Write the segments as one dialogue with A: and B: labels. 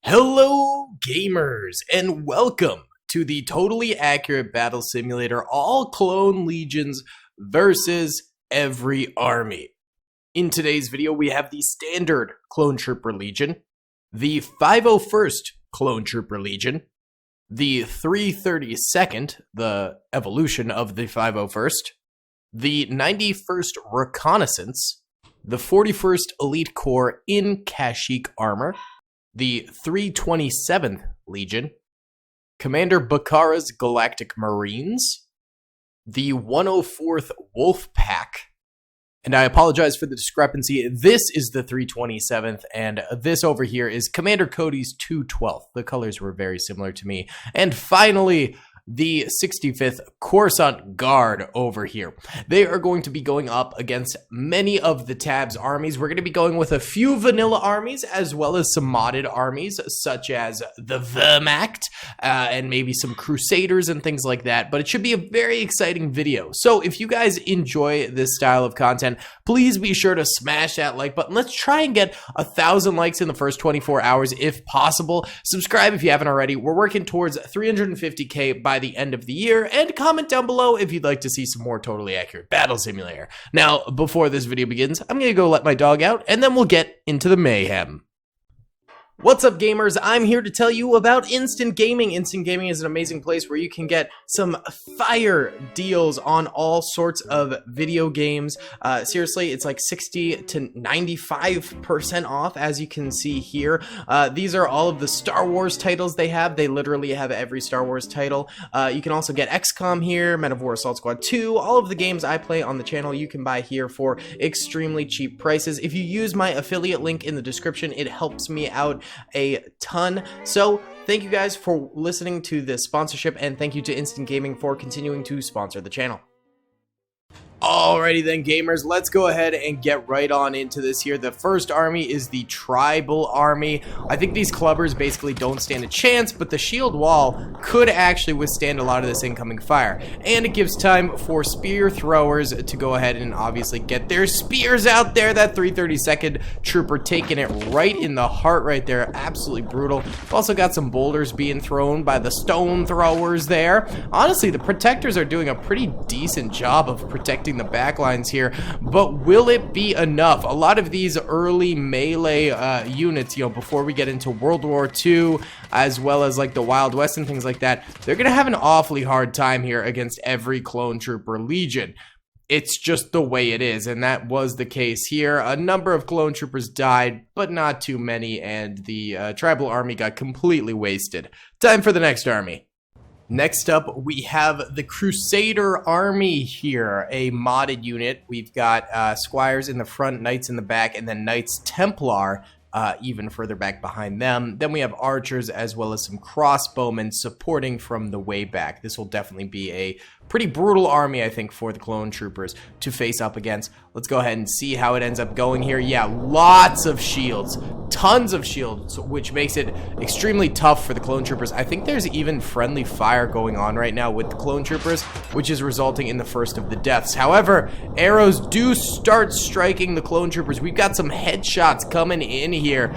A: Hello, gamers, and welcome to the totally accurate battle simulator, all clone legions versus every army. In today's video, we have the standard clone trooper legion, the 501st clone trooper legion, the 332nd, the evolution of the 501st, the 91st reconnaissance, the 41st elite corps in Kashyyyk armor, the 327th Legion, Commander Bakhara's Galactic Marines, the 104th Wolf Pack, and I apologize for the discrepancy. This is the 327th, and this over here is Commander Cody's 212th. The colors were very similar to me. And finally, the 65th Coruscant Guard over here. They are going to be going up against many of the Tab's armies. We're going to be going with a few vanilla armies as well as some modded armies such as the Vermactyar and maybe some Crusaders and things like that. But it should be a very exciting video. So if you guys enjoy this style of content, please be sure to smash that like button. Let's try and get 1,000 likes in the first 24 hours if possible. Subscribe if you haven't already. We're working towards 350k by the end of the year, and comment down below if you'd like to see some more totally accurate battle simulator. Now, before this video begins, I'm gonna go let my dog out, and then we'll get into the mayhem. What's up, gamers? I'm here to tell you about Instant Gaming. Instant Gaming is an amazing place where you can get some fire deals on all sorts of video games. Seriously, it's like 60 to 95% off, as you can see here. These are all of the Star Wars titles they have. They literally have every Star Wars title. You can also get XCOM here, Men of War Assault Squad 2. All of the games I play on the channel you can buy here for extremely cheap prices. If you use my affiliate link in the description, it helps me out a ton. So thank you guys for listening to this sponsorship, and thank you to Instant Gaming for continuing to sponsor the channel. Alrighty then, gamers, let's go ahead and get right on into this here. The first army is the Tribal Army. I think these clubbers basically don't stand a chance, but the shield wall could actually withstand a lot of this incoming fire. And it gives time for spear throwers to go ahead and obviously get their spears out there. That 332nd trooper taking it right in the heart right there. Absolutely brutal. We've also got some boulders being thrown by the stone throwers there. Honestly, the protectors are doing a pretty decent job of protecting the backlines here, but will it be enough? A lot of these early melee units, you know, before we get into World War II, as well as like the Wild West and things like that, they're gonna have an awfully hard time here against every clone trooper legion. It's just the way it is, and that was the case here. A number of clone troopers died, but not too many, and the Tribal Army got completely wasted. Time for the next army. Next up, we have the Crusader Army here, a modded unit. We've got squires in the front, knights in the back, and then Knights Templar even further back behind them. Then we have archers as well as some crossbowmen supporting from the way back. This will definitely be a pretty brutal army, I think, for the clone troopers to face up against. Let's go ahead and see how it ends up going here. Yeah, lots of shields, tons of shields, which makes it extremely tough for the clone troopers. I think there's even friendly fire going on right now with the clone troopers, which is resulting in the first of the deaths. However, arrows do start striking the clone troopers. We've got some headshots coming in here,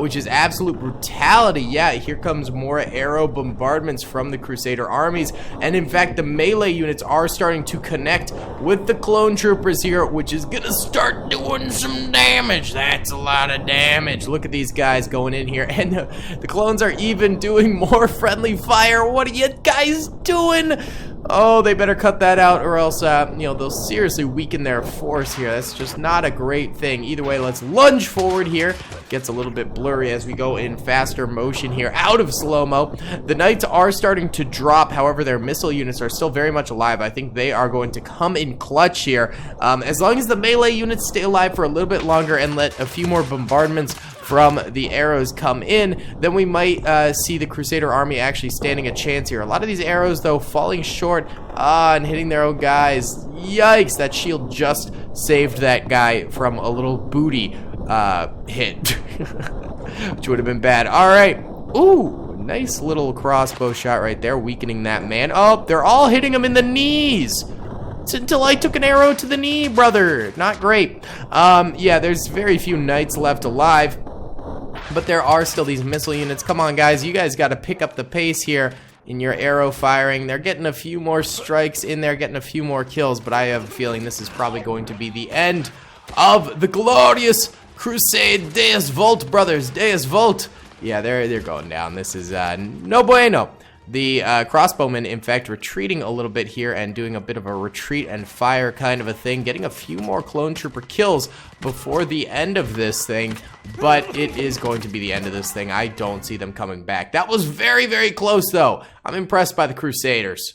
A: which is absolute brutality. Yeah, here comes more arrow bombardments from the Crusader armies, and in fact, the melee units are starting to connect with the clone troopers here, which is gonna start doing some damage. That's a lot of damage. Look at these guys going in here, and the clones are even doing more friendly fire. What are you guys doing? Oh, they better cut that out, or else, you know, they'll seriously weaken their force here. That's just not a great thing. Either way, let's lunge forward here. Gets a little bit blurry as we go in faster motion here, out of slow-mo. The knights are starting to drop. However, their missile units are still very much alive. I think they are going to come in clutch here. As long as the melee units stay alive for a little bit longer and let a few more bombardments from the arrows come in, then we might see the Crusader Army actually standing a chance here. A lot of these arrows, though, falling short and hitting their own guys. Yikes, that shield just saved that guy from a little booty hit, which would have been bad. All right. Ooh, nice little crossbow shot right there, weakening that man. Oh, they're all hitting him in the knees. It's until I took an arrow to the knee, brother. Not great. Yeah, there's very few knights left alive. But there are still these missile units. Come on, guys. You guys got to pick up the pace here in your arrow firing. They're getting a few more strikes in there, getting a few more kills. But I have a feeling this is probably going to be the end of the glorious Crusade Deus Volt, brothers. Deus Volt. Yeah, they're going down. This is no bueno. The crossbowmen, in fact, retreating a little bit here and doing a bit of a retreat and fire kind of a thing, getting a few more clone trooper kills before the end of this thing, but it is going to be the end of this thing. I don't see them coming back. That was very, very close, though. I'm impressed by the Crusaders.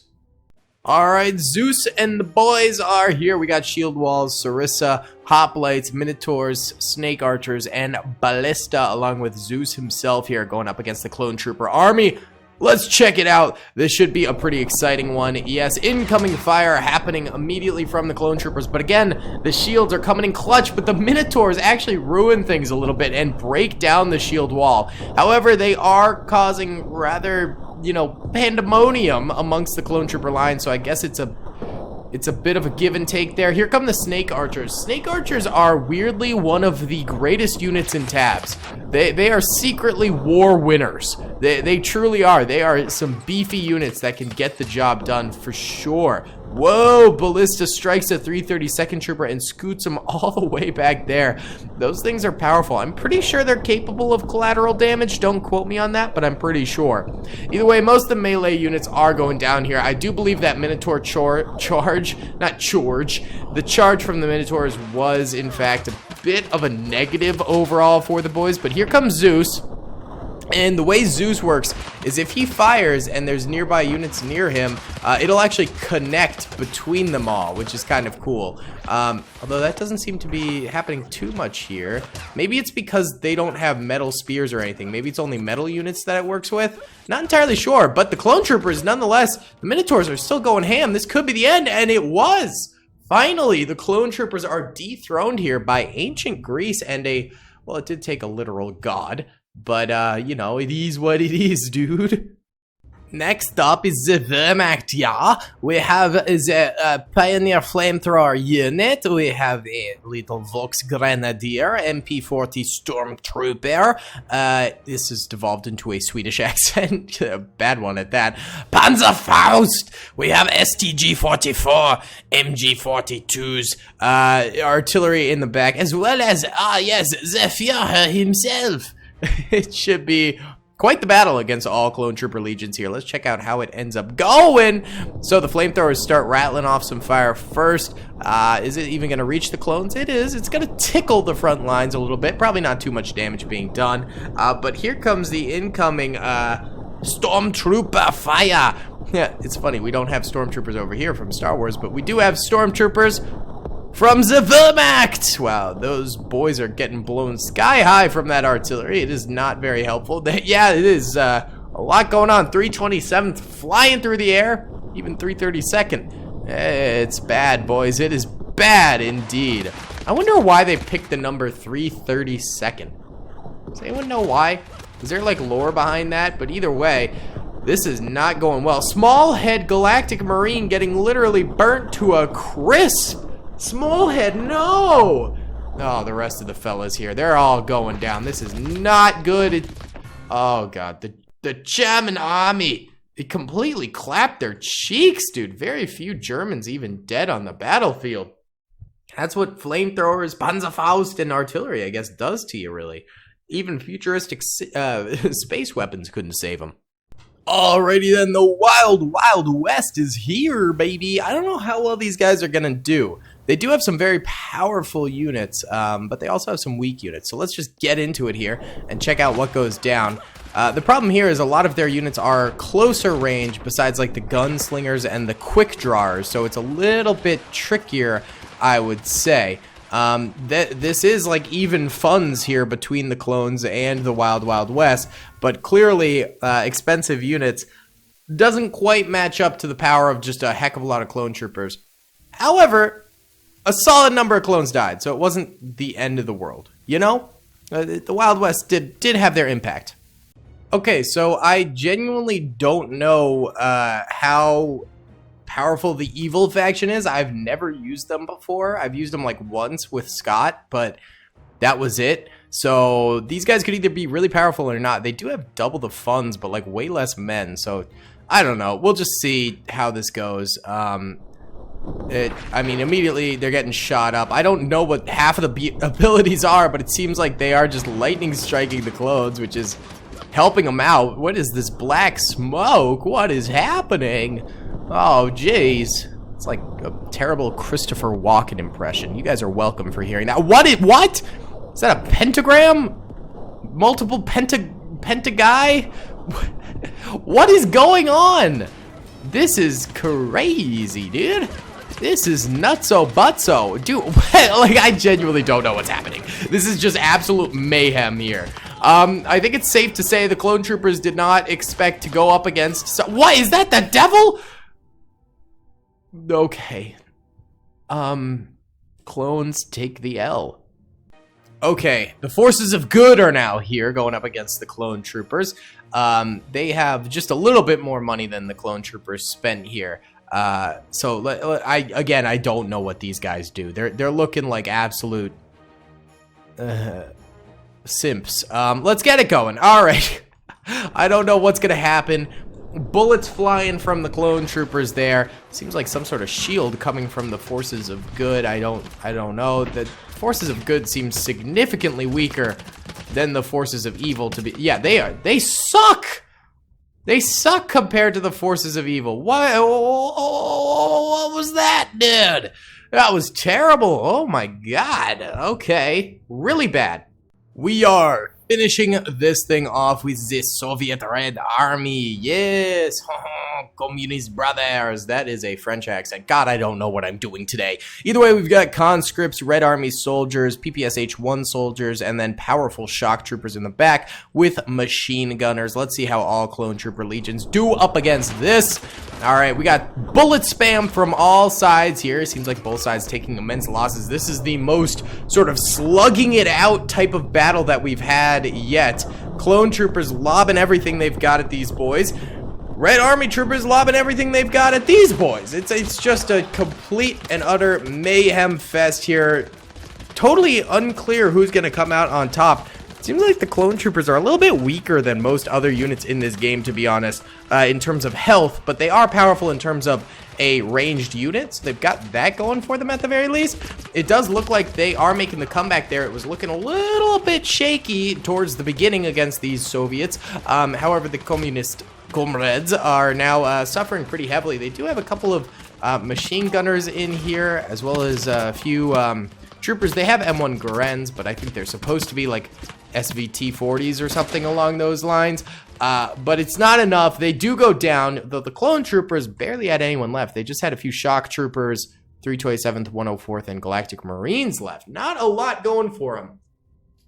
A: All right, Zeus and the boys are here. We got shield walls, Sarissa, hoplites, minotaurs, snake archers, and ballista, along with Zeus himself here going up against the clone trooper army. Let's check it out. This should be a pretty exciting one. Yes, incoming fire happening immediately from the clone troopers. But again, the shields are coming in clutch, but the minotaurs actually ruin things a little bit and break down the shield wall. However, they are causing rather, you know, pandemonium amongst the clone trooper line. So I guess it's a bit of a give and take there. Here come the snake archers. Snake archers are weirdly one of the greatest units in tabs. They are secretly war winners. They truly are. They are some beefy units that can get the job done for sure. Whoa, Ballista strikes a 332nd trooper and scoots him all the way back there. Those things are powerful. I'm pretty sure they're capable of collateral damage. Don't quote me on that, but I'm pretty sure. Either way, most of the melee units are going down here. I do believe that Minotaur the charge from the Minotaurs was, in fact, a bit of a negative overall for the boys, but here comes Zeus. And the way Zeus works is if he fires and there's nearby units near him, it'll actually connect between them all, which is kind of cool. Although that doesn't seem to be happening too much here. Maybe it's because they don't have metal spears or anything. Maybe it's only metal units that it works with. Not entirely sure, but the clone troopers, nonetheless, the Minotaurs are still going ham. This could be the end, and it was. Finally, the clone troopers are dethroned here by ancient Greece and well, it did take a literal god. But, you know, it is what it is, dude. Next up is the Vermactyar. We have the Pioneer Flamethrower unit. We have a little Vox Grenadier, MP40 Stormtrooper. This has devolved into a Swedish accent. A bad one at that. Panzerfaust. We have STG-44, MG-42s, artillery in the back, as well as, yes, the Führer himself. It should be quite the battle against all clone trooper legions here. Let's check out how it ends up going. So the flamethrowers start rattling off some fire first. Is it even going to reach the clones? It is. It's going to tickle the front lines a little bit. Probably not too much damage being done. But here comes the incoming stormtrooper fire. Yeah, it's funny. We don't have stormtroopers over here from Star Wars, but we do have stormtroopers from the Wehrmacht. Wow, those boys are getting blown sky high from that artillery. It is not very helpful. Yeah, it is a lot going on. 327th flying through the air, even 332nd. It's bad, boys. It is bad indeed. I wonder why they picked the number 332nd. Does anyone know why? Is there like lore behind that? But either way, this is not going well. Smallhead Galactic Marine getting literally burnt to a crisp. Smallhead, no! Oh, the rest of the fellas here, they're all going down. This is not good. Oh, God. The German army, it completely clapped their cheeks, dude. Very few Germans even dead on the battlefield. That's what flamethrowers, Panzerfaust, and artillery, I guess, does to you, really. Even futuristic space weapons couldn't save them. Alrighty then, the Wild Wild West is here, baby. I don't know how well these guys are gonna do. They do have some very powerful units, but they also have some weak units. So let's just get into it here and check out what goes down. The problem here is a lot of their units are closer range besides like the gunslingers and the quick drawers. So it's a little bit trickier, I would say. This is like even funds here between the clones and the Wild Wild West, but clearly expensive units doesn't quite match up to the power of just a heck of a lot of clone troopers. However, a solid number of clones died, so it wasn't the end of the world, you know? The Wild West did have their impact. Okay, so I genuinely don't know how powerful the evil faction is. I've never used them before. I've used them like once with Scott, but that was it. So these guys could either be really powerful or not. They do have double the funds, but like way less men. So I don't know. We'll just see how this goes. I mean, immediately they're getting shot up. I don't know what half of the abilities are, but it seems like they are just lightning striking the clones, which is helping them out. What is this black smoke? What is happening? Oh, jeez. It's like a terrible Christopher Walken impression. You guys are welcome for hearing that. What? Is that a pentagram? Multiple pentaguy? What is going on? This is crazy, dude. This is nutso butso. Dude, like, I genuinely don't know what's happening. This is just absolute mayhem here. I think it's safe to say the clone troopers did not expect to go up against... What? Is that the devil? Okay. Clones take the L. Okay, the forces of good are now here going up against the clone troopers. They have just a little bit more money than the clone troopers spent here. So I don't know what these guys do. They're looking like absolute simps. Let's get it going. All right. I don't know what's gonna happen. Bullets flying from the clone troopers there. Seems like some sort of shield coming from the forces of good. I don't know. The forces of good seem significantly weaker than the forces of evil to be. Yeah, they are. They suck. They suck compared to the forces of evil. What was that, dude? That was terrible. Oh my god. Okay. Really bad. We are finishing this thing off with the Soviet Red Army. Yes, communist brothers. That is a French accent. God, I don't know what I'm doing today. Either way, we've got conscripts, Red Army soldiers, PPSH-1 soldiers, and then powerful shock troopers in the back with machine gunners. Let's see how all clone trooper legions do up against this. All right, we got bullet spam from all sides here. It seems like both sides taking immense losses. This is the most sort of slugging it out type of battle that we've had yet. Clone troopers lobbing everything they've got at these boys. Red Army troopers lobbing everything they've got at these boys. It's just a complete and utter mayhem fest here. Totally unclear who's going to come out on top. Seems like the clone troopers are a little bit weaker than most other units in this game, to be honest, in terms of health, but they are powerful in terms of a ranged unit, so they've got that going for them at the very least. It does look like they are making the comeback there. It was looking a little bit shaky towards the beginning against these Soviets. However, the communist comrades are now suffering pretty heavily. They do have a couple of machine gunners in here, as well as a few troopers. They have M1 Garens, but I think they're supposed to be like SVT-40s or something along those lines. But it's not enough. They do go down, though the clone troopers barely had anyone left. They just had a few shock troopers, 327th, 104th, and Galactic Marines left. Not a lot going for them.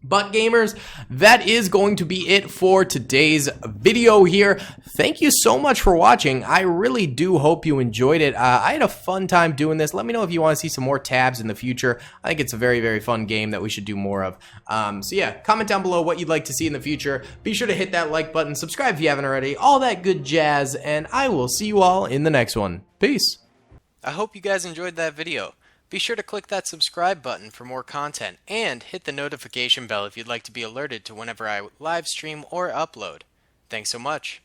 A: But gamers, that is going to be it for today's video here. Thank you so much for watching. I really do hope you enjoyed it. I had a fun time doing this. Let me know if you want to see some more tabs in the future. I think it's a very, very fun game that we should do more of. So yeah, comment down below what you'd like to see in the future. Be sure to hit that like button, subscribe if you haven't already, all that good jazz, and I will see you all in the next one. Peace. I hope you guys enjoyed that video. Be sure to click that subscribe button for more content, and hit the notification bell if you'd like to be alerted to whenever I live stream or upload. Thanks so much.